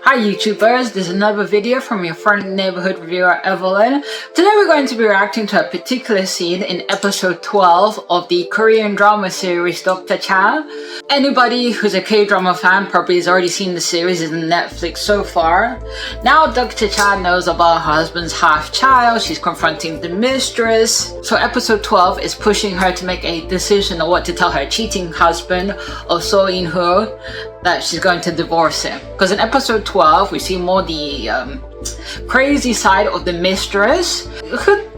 Hi YouTubers, this is another video from your friendly neighborhood reviewer Evelyn. Today we're going to be reacting to a particular scene in episode 12 of the Korean drama series Dr. Cha. Anybody who's a K-drama fan probably has already seen the series on Netflix so far. Now Dr. Cha knows about her husband's half-child, she's confronting the mistress. So episode 12 is pushing her to make a decision on what to tell her cheating husband of So In-ho that she's going to divorce him. Because in episode 12 we see more the crazy side of the mistress.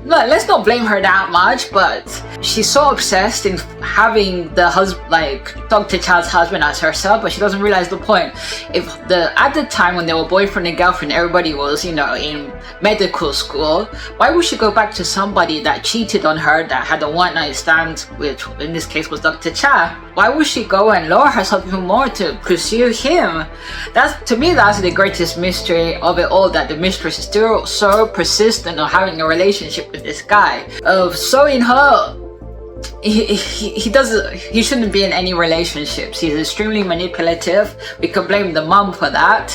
Let's not blame her that much, but she's so obsessed in having the husband, like Dr. Cha's husband, as herself, but she doesn't realize the point. At the time when they were boyfriend and girlfriend, everybody was, in medical school. Why would she go back to somebody that cheated on her, that had a one-night stand, which in this case was Dr. Cha? Why would she go and lower herself even more to pursue him? To me, that's the greatest mystery of it all, that the mistress is still so persistent on having a relationship with this guy. So in her, he shouldn't be in any relationships. He's extremely manipulative. We can blame the mom for that.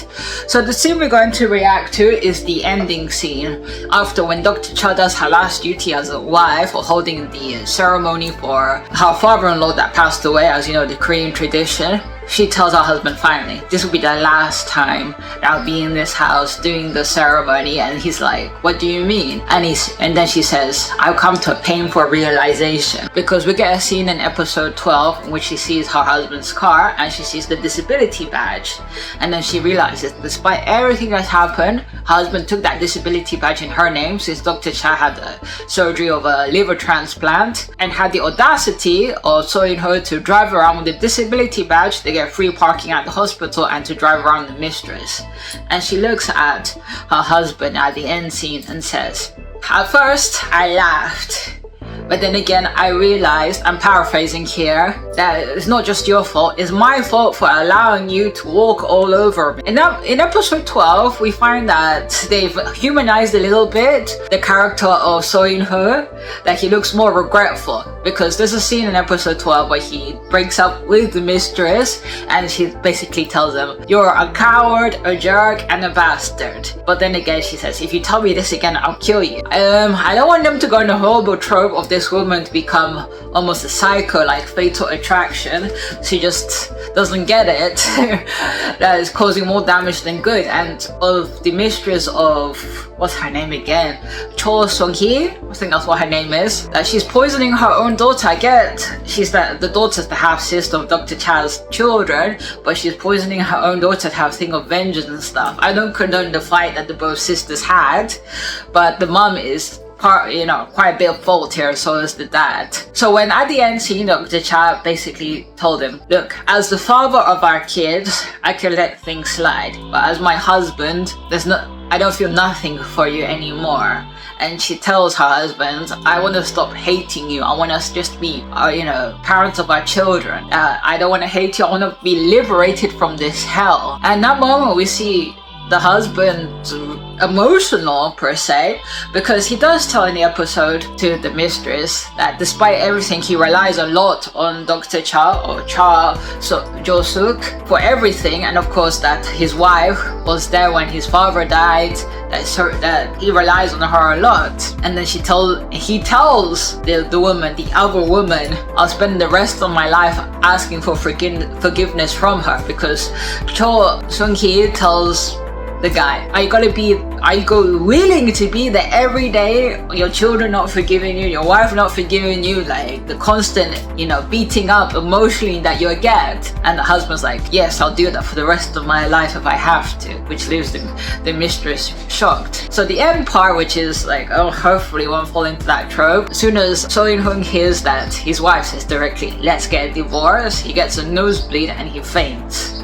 So the scene we're going to react to is the ending scene, after when Dr. Cha does her last duty as a wife, or holding the ceremony for her father-in-law that passed away, as you know, the Korean tradition. She tells her husband, finally, this will be the last time that I'll be in this house doing the ceremony. And he's like, what do you mean? And then she says, I've come to a painful realization. Because we get a scene in episode 12 in which she sees her husband's car and she sees the disability badge. And then she realizes, despite everything that's happened, her husband took that disability badge in her name since Dr. Cha had the surgery of a liver transplant, and had the audacity of So In-ho to drive around with the disability badge. They get free parking at the hospital and to drive around the mistress. And she looks at her husband at the end scene and says, at first I laughed, but then again I realized, I'm paraphrasing here, that it's not just your fault, it's my fault for allowing you to walk all over me. In episode 12 we find that they've humanized a little bit the character of So In-ho, that he looks more regretful, because there's a scene in episode 12 where he breaks up with the mistress and she basically tells him, you're a coward, a jerk, and a bastard. But then again she says, if you tell me this again, I'll kill you. I don't want them to go in the horrible trope of this woman to become almost a psycho, like Fatal Attraction. She just doesn't get it. That is causing more damage than good. And of the mistress of, what's her name again? Cho Sung-hee, I think that's what her name is. That she's poisoning her own daughter. I get the daughter's the half-sister of Dr. Cha's children, but she's poisoning her own daughter to have a thing of vengeance and stuff. I don't condone the fight that the both sisters had, but the mom is quite a bit of fault here, so is the dad. So when at the end scene, Dr. Cha basically told him, look, as the father of our kids, I can let things slide, but as my husband, I don't feel nothing for you anymore. And she tells her husband, I want to stop hating you. I want us just to be, parents of our children. I don't want to hate you. I want to be liberated from this hell. And that moment we see the husband emotional per se, because he does tell in the episode to the mistress that despite everything he relies a lot on Dr. Cha, or Cha Jo-suk, for everything, and of course that his wife was there when his father died, that he relies on her a lot. And then he tells the woman, the other woman, I'll spend the rest of my life asking for forgiveness from her, because Cho Sung-hee tells the guy, are you willing to be there every day? Your children not forgiving you, your wife not forgiving you, like the constant, beating up emotionally that you get. And the husband's like, yes, I'll do that for the rest of my life if I have to, which leaves the mistress shocked. So the end part, which is like, oh, hopefully won't fall into that trope. As soon as So In-ho hears that his wife says directly, let's get a divorce, he gets a nosebleed and he faints.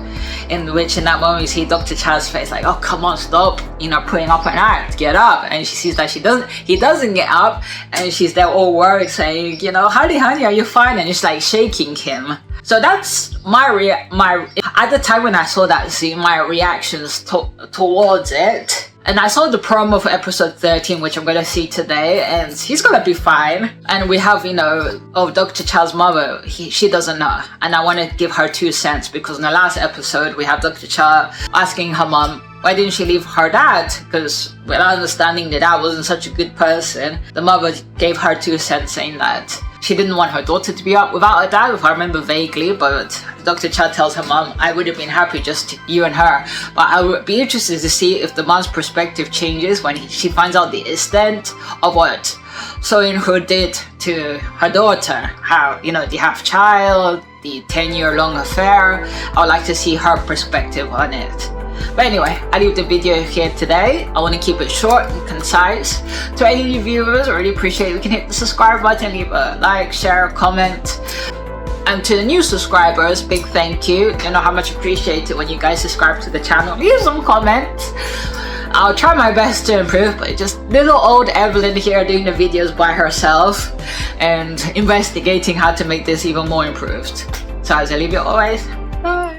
In that moment you see Dr. Cha's face like, oh, come on, stop, putting up an act, get up. And she sees that he doesn't get up, and she's there all worried saying, honey, are you fine? And she's like shaking him. So that's at the time when I saw that scene, my reactions towards it. And I saw the promo for episode 13, which I'm gonna see today, and he's gonna be fine. And we have, of Dr. Cha's mother, she doesn't know. And I want to give her 2 cents, because in the last episode, we have Dr. Cha asking her mom, Why didn't she leave her dad? Because without understanding the dad wasn't such a good person, the mother gave her 2 cents saying that she didn't want her daughter to be up without a dad, if I remember vaguely, but Dr. Cha tells her mom, I would have been happy just you and her. But I would be interested to see if the mom's perspective changes when she finds out the extent of what So In-ho did to her daughter. How, the half-child, the 10-year long affair. I would like to see her perspective on it. But anyway, I leave the video here today. I want to keep it short and concise. To any new viewers, I really appreciate it. You can hit the subscribe button, leave a like, share, comment. And to the new subscribers, big thank you. You know how much appreciate it when you guys subscribe to the channel. Leave some comments. I'll try my best to improve, but just little old Evelyn here doing the videos by herself and investigating how to make this even more improved. So as I leave you always, bye.